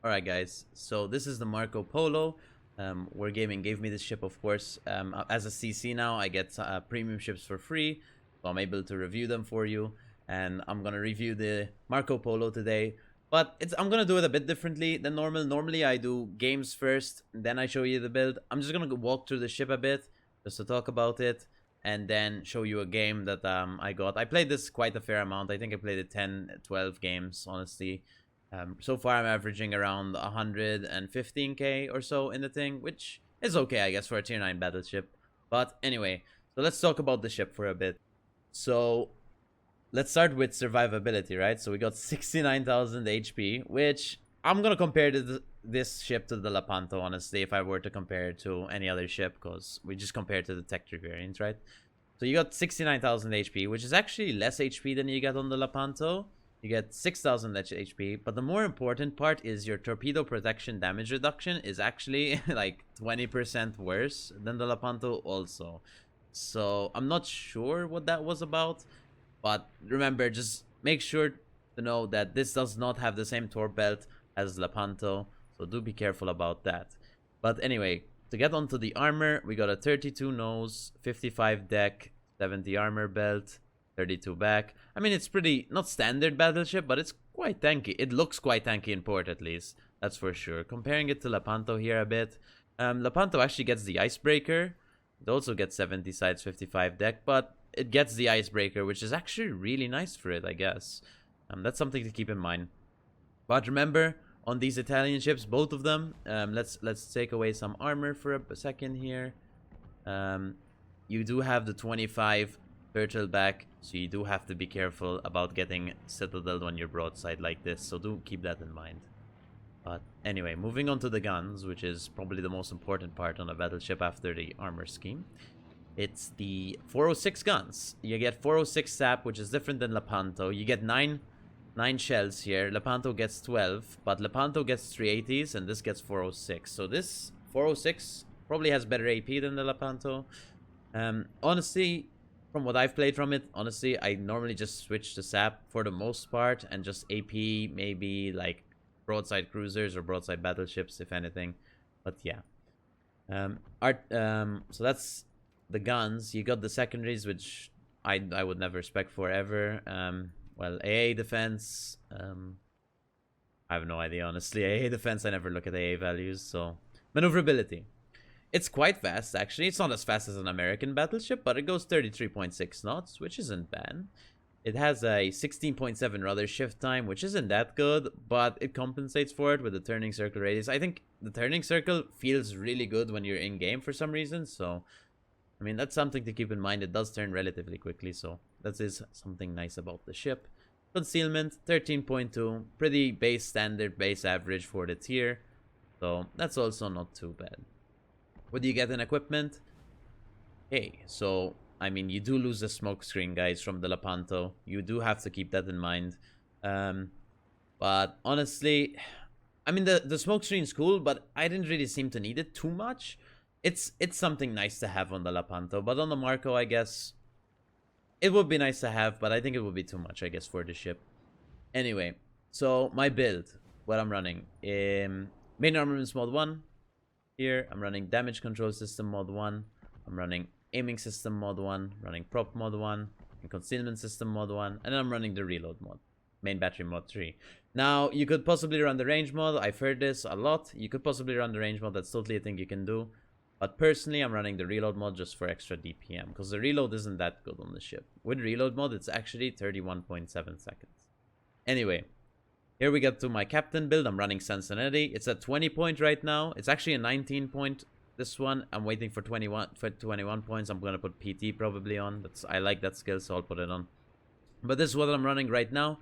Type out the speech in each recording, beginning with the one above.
Alright guys, so this is the Marco Polo. Wargaming gave me this ship, of course. As a CC now, I get premium ships for free, so I'm able to review them for you. And I'm gonna review the Marco Polo today, but I'm gonna do it a bit differently than normal. Normally I do games first, then I show you the build. I'm just gonna walk through the ship a bit, just to talk about it, and then show you a game that I got. I played this quite a fair amount. I think I played it 10, 12 games, honestly. So far, I'm averaging around 115k or so in the thing, which is okay, I guess, for a tier 9 battleship. But anyway, so let's talk about the ship for a bit. So let's start with survivability, right? So we got 69,000 HP, which I'm going to compare this ship to the Lepanto, honestly, if I were to compare it to any other ship, because we just compare it to the tech tree variant, right? So you got 69,000 HP, which is actually less HP than you get on the Lepanto. You get 6,000 HP, but the more important part is your torpedo protection damage reduction is actually like 20% worse than the Lepanto also. So I'm not sure what that was about, but remember, just make sure to know that this does not have the same torp belt as Lepanto, so do be careful about that. But anyway, to get onto the armor, we got a 32 nose, 55 deck, 70 armor belt, 32 back. I mean, it's pretty, not standard battleship, but it's quite tanky. It looks quite tanky in port, at least. That's for sure. Comparing it to Lepanto here a bit. Lepanto actually gets the icebreaker. It also gets 70 sides, 55 deck, but it gets the icebreaker, which is actually really nice for it, I guess. That's something to keep in mind. But remember, on these Italian ships, both of them, let's take away some armor for a second here. You do have the 25 turtle back, so you do have to be careful about getting citadeled on your broadside like this, so do keep that in mind. But anyway, moving on to the guns, which is probably the most important part on a battleship after the armor scheme. It's the 406 guns. You get 406 sap, which is different than Lepanto. You get 9 shells here. Lepanto gets 12, but Lepanto gets 380s, and this gets 406. So this 406 probably has better AP than the Lepanto. Honestly, from what I've played from it, honestly, I normally just switch to SAP for the most part and just AP maybe like broadside cruisers or broadside battleships, if anything. But yeah. So that's the guns. You got the secondaries, which I would never spec for ever. Well, AA defense. I have no idea, honestly. AA defense, I never look at AA values. So maneuverability. It's quite fast, actually. It's not as fast as an American battleship, but it goes 33.6 knots, which isn't bad. It has a 16.7 rudder shift time, which isn't that good, but it compensates for it with the turning circle radius. I think the turning circle feels really good when you're in-game for some reason, so... I mean, that's something to keep in mind. It does turn relatively quickly, so that is something nice about the ship. Concealment, 13.2. Pretty base standard, base average for the tier, so that's also not too bad. What do you get in equipment? Hey, so, I mean, you do lose the smoke screen, guys, from the Lepanto. You do have to keep that in mind. But honestly, I mean, the smoke screen's cool, but I didn't really seem to need it too much. It's something nice to have on the Lepanto, but on the Marco, I guess, it would be nice to have, but I think it would be too much, I guess, for the ship. Anyway, so my build, what I'm running. Main armaments mod 1. Here, I'm running damage control system mod 1. I'm running aiming system mod 1, running prop mod 1, and concealment system mod 1, and then I'm running the reload mod, main battery mod 3. Now, you could possibly run the range mod. I've heard this a lot. You could possibly run the range mod. That's totally a thing you can do. But personally, I'm running the reload mod just for extra DPM, because the reload isn't that good on the ship. With reload mod, it's actually 31.7 seconds. Anyway, here we get to my captain build. I'm running Sansonetti. It's at 20 point right now. It's actually a 19 point, this one. I'm waiting for 21 points. I'm going to put PT probably on. I like that skill, so I'll put it on. But this is what I'm running right now.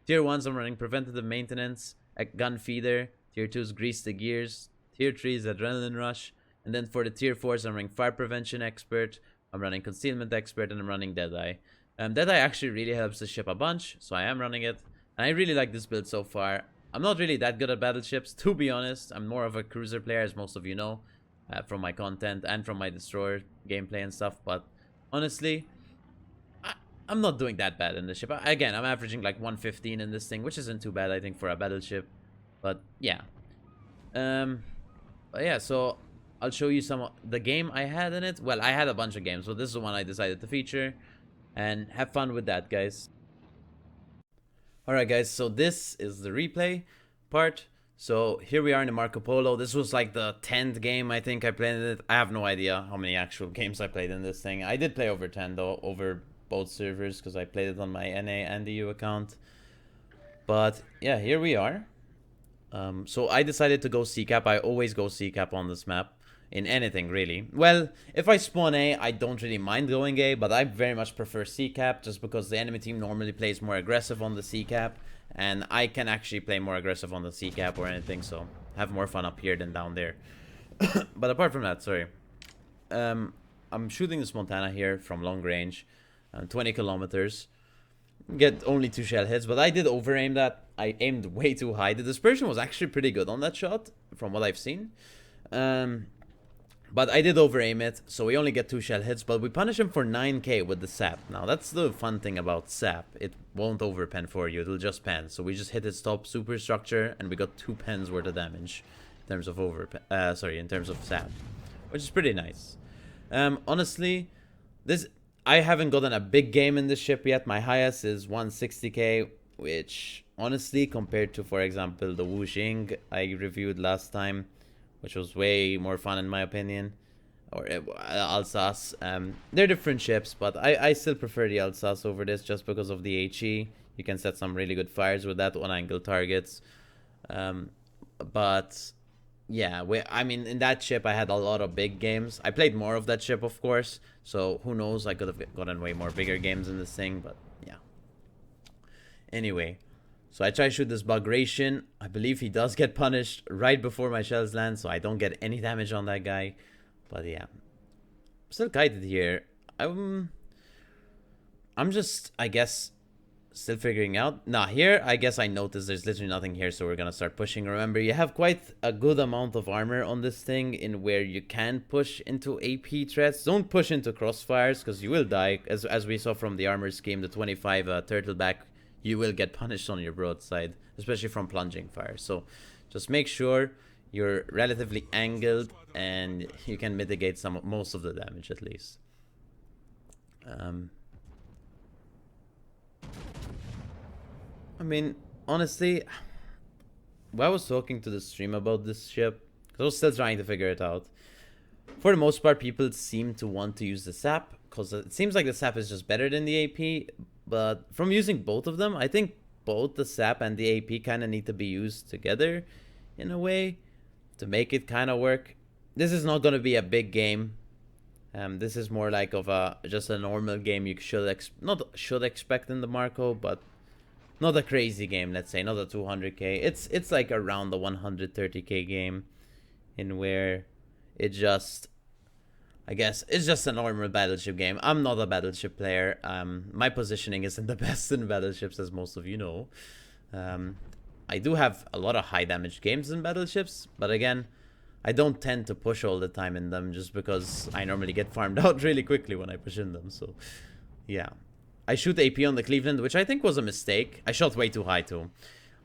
Tier 1s, I'm running preventative maintenance, a gun feeder. Tier 2s, grease the gears. Tier 3s, adrenaline rush. And then for the tier 4s, I'm running fire prevention expert. I'm running concealment expert, and I'm running Deadeye. Deadeye actually really helps the ship a bunch, so I am running it. And I really like this build so far. I'm not really that good at battleships, to be honest. I'm more of a cruiser player, as most of you know, from my content and from my destroyer gameplay and stuff. But honestly, I'm not doing that bad in this ship. Again, I'm averaging like 115 in this thing, which isn't too bad, I think, for a battleship. But yeah. But yeah, so I'll show you some of the game I had in it. Well, I had a bunch of games, so this is the one I decided to feature. And have fun with that, guys. Alright, guys, so this is the replay part. So here we are in the Marco Polo. This was like the 10th game I think I played in it. I have no idea how many actual games I played in this thing. I did play over 10 though, over both servers, because I played it on my NA and EU account. But yeah, here we are. So I decided to go C-cap. I always go C-cap on this map. In anything, really. Well, if I spawn A, I don't really mind going A, but I very much prefer C-cap, just because the enemy team normally plays more aggressive on the C-cap, and I can actually play more aggressive on the C-cap or anything, so have more fun up here than down there. But apart from that, sorry. I'm shooting this Montana here from long range, 20 kilometers. Get only 2 shell hits, but I did over-aim that. I aimed way too high. The dispersion was actually pretty good on that shot, from what I've seen. But I did over-aim it, so we only get 2 shell hits, but we punish him for 9k with the sap. Now, that's the fun thing about sap. It won't overpen for you, it'll just pen. So we just hit its top superstructure, and we got 2 pens worth of damage in terms of in terms of sap, which is pretty nice. Honestly, I haven't gotten a big game in this ship yet. My highest is 160k, which, honestly, compared to, for example, the Wuxing I reviewed last time, which was way more fun in my opinion, or Alsace. They're different ships, but I still prefer the Alsace over this, just because of the HE. You can set some really good fires with that on-angle targets. But yeah, I mean, in that ship I had a lot of big games. I played more of that ship, of course, so who knows, I could have gotten way more bigger games in this thing, but yeah. Anyway, so I try to shoot this Bagration. I believe he does get punished right before my shells land, so I don't get any damage on that guy. But yeah, I'm still kited here. I'm just, I guess, still figuring out. Nah, here, I guess I noticed there's literally nothing here, so we're gonna start pushing. Remember, you have quite a good amount of armor on this thing, in where you can push into AP threats. Don't push into crossfires, because you will die. As we saw from the armor scheme, the 25 turtleback, you will get punished on your broadside, especially from plunging fire. So just make sure you're relatively angled, and you can mitigate most of the damage at least. I mean, honestly, when I was talking to the stream about this ship, because I was still trying to figure it out, for the most part, people seem to want to use the sap, because it seems like the sap is just better than the AP. But from using both of them, I think both the sap and the AP kind of need to be used together in a way to make it kind of work. This is not going to be a big game. This is more like of just a normal game you should expect in the Marco, but not a crazy game, let's say, not a 200k. It's like around the 130k game, in where it just, I guess, it's just a normal Battleship game. I'm not a Battleship player. My positioning isn't the best in Battleships, as most of you know. I do have a lot of high damage games in Battleships, but again, I don't tend to push all the time in them, just because I normally get farmed out really quickly when I push in them. So yeah, I shoot AP on the Cleveland, which I think was a mistake. I shot way too high too.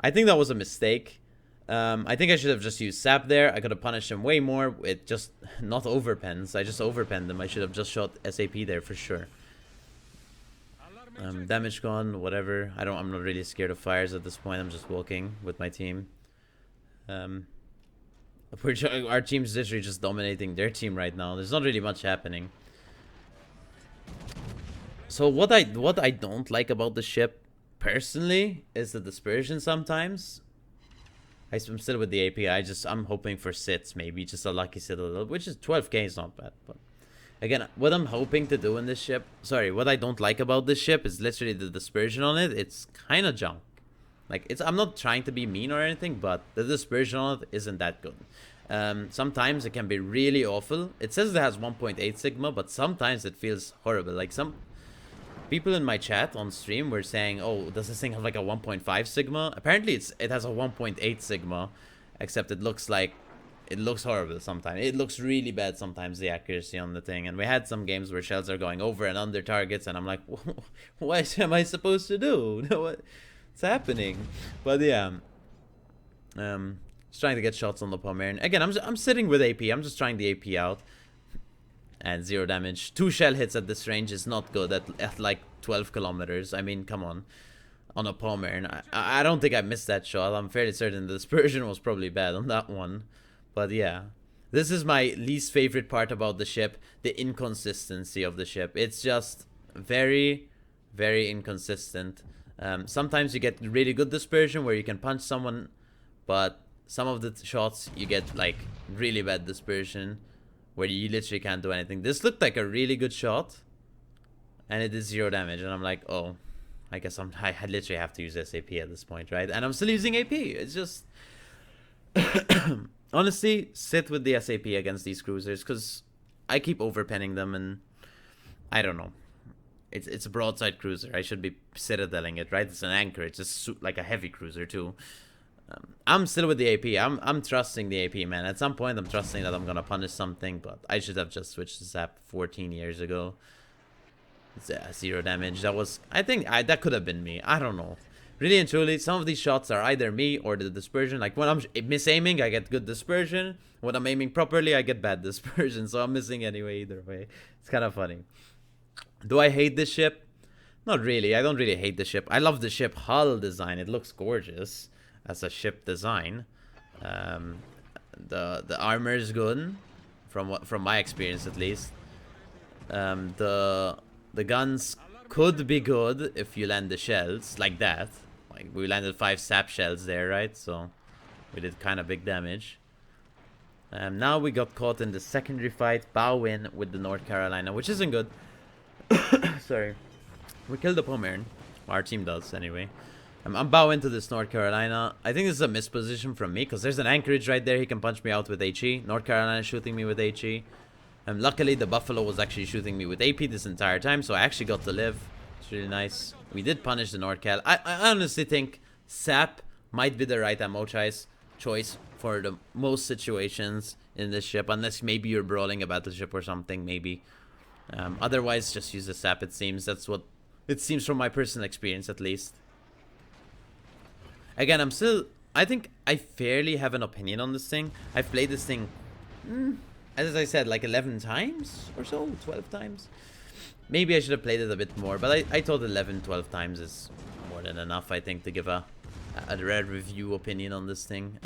I think that was a mistake. I think I should have just used sap there. I could have punished him way more with just not overpens. I just overpenned him. I should have just shot SAP there for sure. Damage gone, whatever. I'm not really scared of fires at this point. I'm just walking with my team. Our team's literally just dominating their team right now. There's not really much happening. So what I don't like about the ship personally is the dispersion sometimes. I'm still with the AP. I'm hoping for sits, maybe just a lucky sit a little, which is 12k is not bad. But again, what I'm hoping to do in this ship, what I don't like about this ship is literally the dispersion on it. It's kind of junk. Like, I'm not trying to be mean or anything, but the dispersion on it isn't that good. Sometimes it can be really awful. It says it has 1.8 sigma, but sometimes it feels horrible. Like, some people in my chat on stream were saying, oh, does this thing have like a 1.5 sigma? Apparently it has a 1.8 sigma, except it looks horrible sometimes. It looks really bad sometimes, the accuracy on the thing. And we had some games where shells are going over and under targets, and I'm like, what am I supposed to do? What's happening? But yeah, Just trying to get shots on the Pommern. Again, I'm sitting with AP. I'm just trying the AP out. And 0 damage. 2 shell hits at this range is not good at like 12 kilometers. I mean, come on. On a Pommern. I don't think I missed that shot. I'm fairly certain the dispersion was probably bad on that one. But yeah. This is my least favorite part about the ship. The inconsistency of the ship. It's just very, very inconsistent. Sometimes you get really good dispersion where you can punch someone. But some of the shots you get like really bad dispersion where you literally can't do anything. This looked like a really good shot. And it did 0 damage. And I'm like, oh. I guess I literally have to use SAP at this point, right? And I'm still using AP. It's just... Honestly, sit with the SAP against these cruisers, because I keep overpenning them, and I don't know. It's a broadside cruiser. I should be citadeling it, right? It's an anchor. It's just like a heavy cruiser, too. I'm still with the AP. I'm trusting the AP, man. At some point, I'm trusting that I'm going to punish something, but I should have just switched to Zap 14 years ago. 0 damage. That was, I think that could have been me. I don't know. Really and truly, some of these shots are either me or the dispersion. Like when I'm misaiming, I get good dispersion. When I'm aiming properly, I get bad dispersion. So I'm missing anyway, either way. It's kind of funny. Do I hate this ship? Not really. I don't really hate the ship. I love the ship hull design. It looks gorgeous as a ship design. The armor is good, from my experience at least. The guns could be good if you land the shells like that. Like we landed 5 sap shells there, right? So we did kind of big damage. Now we got caught in the secondary fight, bow in with the North Carolina, which isn't good. Sorry. We killed the Pommern. Our team does, anyway. I'm bow into this North Carolina. I think this is a misposition from me, because there's an anchorage right there. He can punch me out with HE. North Carolina shooting me with HE. Luckily, the Buffalo was actually shooting me with AP this entire time, so I actually got to live. It's really nice. We did punish the North Cal. I honestly think SAP might be the right ammo choice for the most situations in this ship, unless maybe you're brawling a battleship or something, maybe. Otherwise, just use the SAP, it seems. That's what it seems from my personal experience, at least. Again, I think I fairly have an opinion on this thing. I've played this thing... as I said, like 11 times or so, 12 times. Maybe I should have played it a bit more, but I thought 11, 12 times is more than enough, I think, to give a rare review opinion on this thing.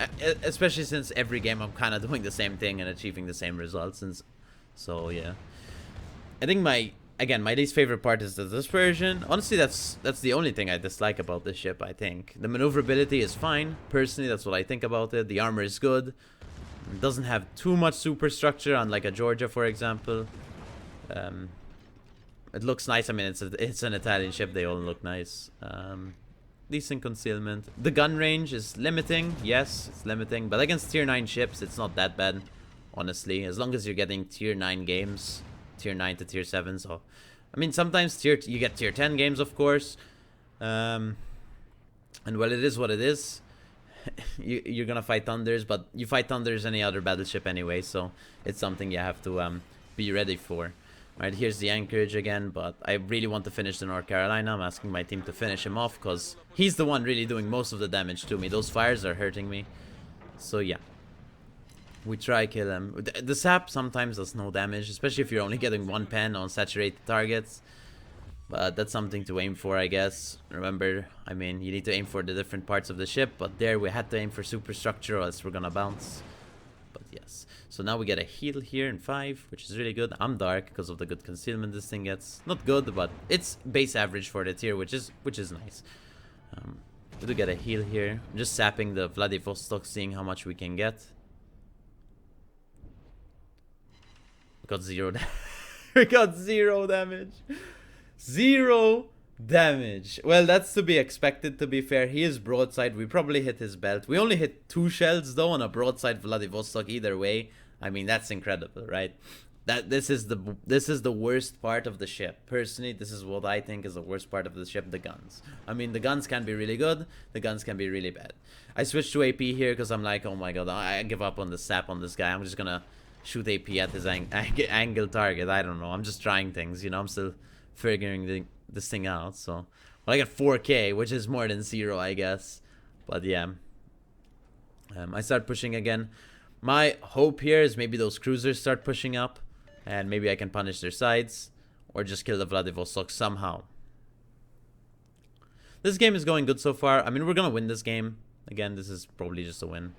Especially since every game I'm kind of doing the same thing and achieving the same results. So, yeah. I think my least favorite part is the dispersion. Honestly, that's the only thing I dislike about this ship, I think. The maneuverability is fine. Personally, that's what I think about it. The armor is good. It doesn't have too much superstructure, unlike a Georgia, for example. It looks nice. I mean, it's an Italian ship. They all look nice. Decent concealment. The gun range is limiting. Yes, it's limiting. But against tier 9 ships, it's not that bad, honestly. As long as you're getting tier 9 games. Tier 9 to tier 7. So, I mean, sometimes you get tier 10 games, of course. And, well, it is what it is. You're gonna fight Thunders, but you fight Thunders any other battleship anyway, so it's something you have to be ready for. Alright, here's the anchorage again, but I really want to finish the North Carolina. I'm asking my team to finish him off, because he's the one really doing most of the damage to me. Those fires are hurting me. So yeah, we try kill him. The sap sometimes does no damage, especially if you're only getting 1 pen on saturated targets. But that's something to aim for, I guess. Remember, I mean, you need to aim for the different parts of the ship. But there, we had to aim for superstructure, or else we're gonna bounce. But yes. So now we get a heal here in 5, which is really good. I'm dark because of the good concealment this thing gets. Not good, but it's base average for the tier, which is nice. We do get a heal here. I'm just sapping the Vladivostok, seeing how much we can get. We got 0 damage. We got 0 damage. 0 damage. Well, that's to be expected, to be fair. He is broadside. We probably hit his belt. We only hit 2 shells, though, on a broadside Vladivostok. Either way, I mean, that's incredible, right? This is the worst part of the ship. Personally, this is what I think is the worst part of the ship, the guns. I mean, the guns can be really good. The guns can be really bad. I switched to AP here because I'm like, oh my god, I give up on the sap on this guy. I'm just gonna shoot AP at his angle target. I don't know. I'm just trying things, you know. I'm still figuring this thing out. So, well, I got 4k, which is more than 0, I guess. But yeah, I start pushing again. My hope here is maybe those cruisers start pushing up, and maybe I can punish their sides, or just kill the Vladivostok somehow. This game is going good so far. I mean, we're gonna win this game. Again, this is probably just a win.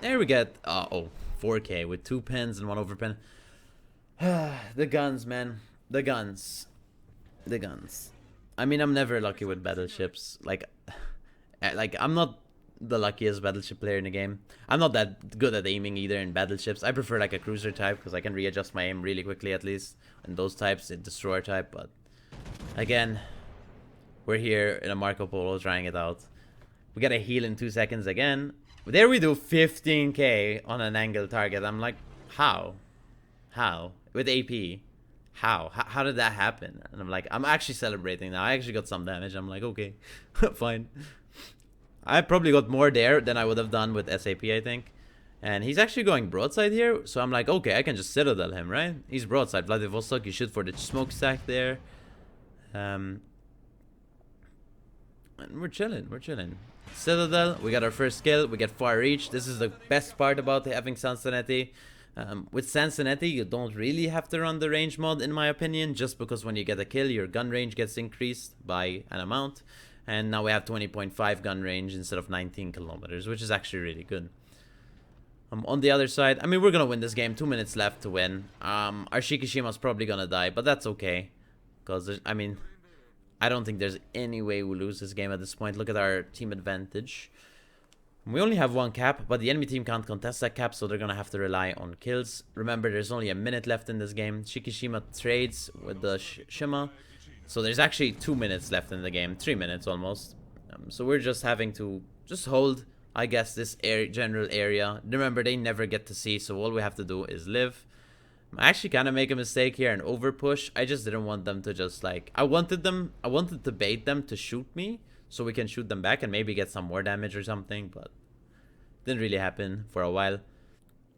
There we get, 4K with 2 pens and 1 overpen. The guns, man. The guns. The guns. I mean, I'm never lucky with battleships. Like, I'm not the luckiest battleship player in the game. I'm not that good at aiming either in battleships. I prefer like a cruiser type because I can readjust my aim really quickly at least. And those types, a destroyer type. But again, we're here in a Marco Polo trying it out. We got a heal in 2 seconds again. There we do 15k on an angle target. I'm like, how? How? With AP? How did that happen? And I'm like, I'm actually celebrating now. I actually got some damage. I'm like, okay, fine. I probably got more there than I would have done with SAP, I think. And he's actually going broadside here. So I'm like, okay, I can just citadel him, right? He's broadside. Vladivostok, you shoot for the smokestack there. And we're chilling. We're chilling. Citadel, we got our first kill. We get far reach. This is the best part about having Sansonetti. With Sansonetti, you don't really have to run the range mod, in my opinion, just because when you get a kill, your gun range gets increased by an amount. And now we have 20.5 gun range instead of 19 kilometers, which is actually really good. On the other side, I mean, we're going to win this game. 2 minutes left to win. Our Shikishima's probably going to die, but that's okay. Because, I mean, I don't think there's any way we lose this game at this point. Look at our team advantage. We only have 1 cap, but the enemy team can't contest that cap, so they're going to have to rely on kills. Remember, there's only a minute left in this game. Shikishima trades with the Shima. So there's actually 2 minutes left in the game. 3 minutes almost. So we're just having to just hold, I guess, this general area. Remember, they never get to see, so all we have to do is live. I actually kind of make a mistake here and over push. I just didn't want them to just like, I wanted to bait them to shoot me so we can shoot them back and maybe get some more damage or something, but didn't really happen for a while.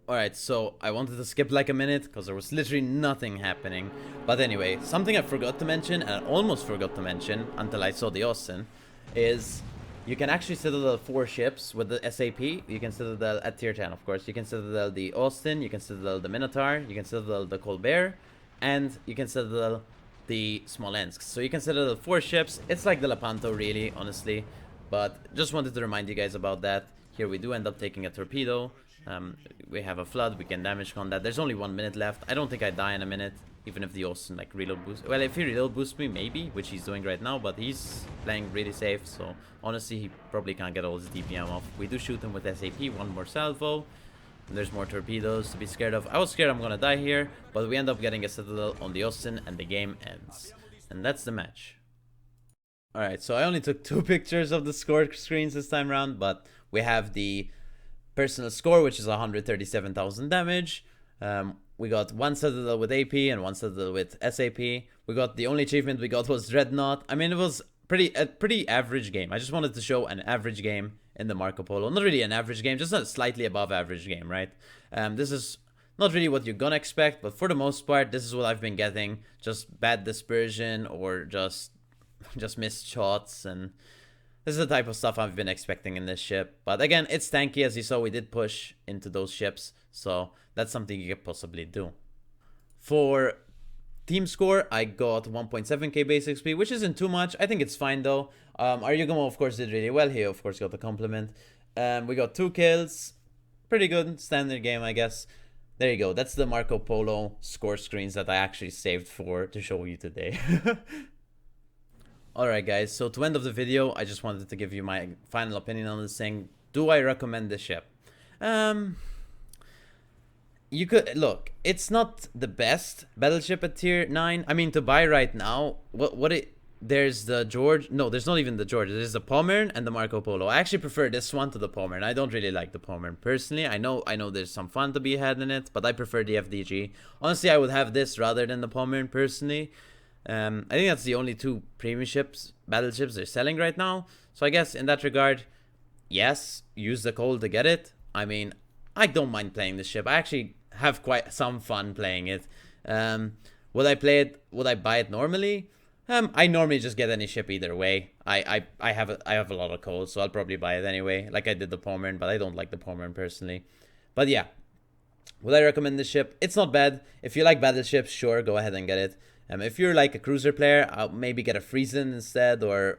Alright, so I wanted to skip like a minute because there was literally nothing happening. But anyway, something I forgot to mention, and I almost forgot to mention until I saw the Austin, is you can actually citadel 4 ships with the SAP. You can citadel at tier 10, of course. You can citadel the Austin, you can citadel the Minotaur, you can citadel the Colbert, and you can citadel the Smolensk. So you can citadel 4 ships. It's like the Lepanto, really, honestly. But just wanted to remind you guys about that. Here we do end up taking a torpedo. We have a flood, we can damage con that. There's only 1 minute left. I don't think I die in a minute. Even if the Austin like reload boost, well, if he reload boosts me, maybe, which he's doing right now, but he's playing really safe, so honestly he probably can't get all his DPM off. We do shoot him with SAP, 1 more salvo, and there's more torpedoes to be scared of. I was scared I'm gonna die here, but we end up getting a citadel on the Austin and the game ends, and that's the match. Alright, so I only took 2 pictures of the score screens this time around, but we have the personal score, which is 137,000 damage. We got 1 citadel with AP and 1 citadel with SAP. We got, the only achievement we got was Dreadnought. I mean, it was a pretty average game. I just wanted to show an average game in the Marco Polo. Not really an average game, just a slightly above average game, right? This is not really what you're gonna expect, but for the most part, this is what I've been getting. Just bad dispersion or just missed shots, and this is the type of stuff I've been expecting in this ship. But again, it's tanky. As you saw, we did push into those ships, so that's something you could possibly do. For team score, I got 1.7k base XP, which isn't too much. I think it's fine though. Aryugamo, of course, did really well. He, of course, got the compliment. We got 2 kills. Pretty good. Standard game, I guess. There you go. That's the Marco Polo score screens that I actually saved to show you today. Alright guys, so to end of the video, I just wanted to give you my final opinion on this thing. Do I recommend this ship? You could, look, it's not the best battleship at tier 9. I mean, to buy right now, there's the George, no, there's not even the George, there's the Pommern and the Marco Polo. I actually prefer this one to the Pommern. I don't really like the Pommern personally. I know there's some fun to be had in it, but I prefer the FDG. Honestly, I would have this rather than the Pommern personally. I think that's the only 2 premium battleships they're selling right now. So I guess in that regard, yes, use the coal to get it. I mean, I don't mind playing this ship. I actually have quite some fun playing it. Would I play it? Would I buy it normally? I normally just get any ship either way. I have a lot of coal, so I'll probably buy it anyway, like I did the Pommern, but I don't like the Pommern personally. But yeah, would I recommend this ship? It's not bad. If you like battleships, sure, go ahead and get it. If you're like a cruiser player, I'll maybe get a Friesen instead, or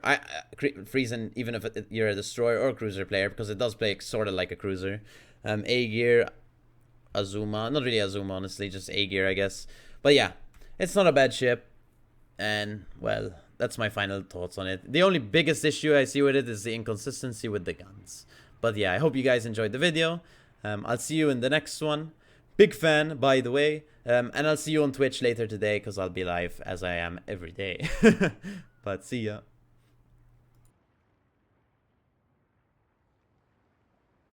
Friesen, even if you're a destroyer or a cruiser player, because it does play sort of like a cruiser. A gear, Azuma, not really Azuma, honestly, just A gear, I guess. But yeah, it's not a bad ship, and well, that's my final thoughts on it. The only biggest issue I see with it is the inconsistency with the guns. But yeah, I hope you guys enjoyed the video. I'll see you in the next one. Big fan, by the way. And I'll see you on Twitch later today, because I'll be live, as I am every day. But see ya.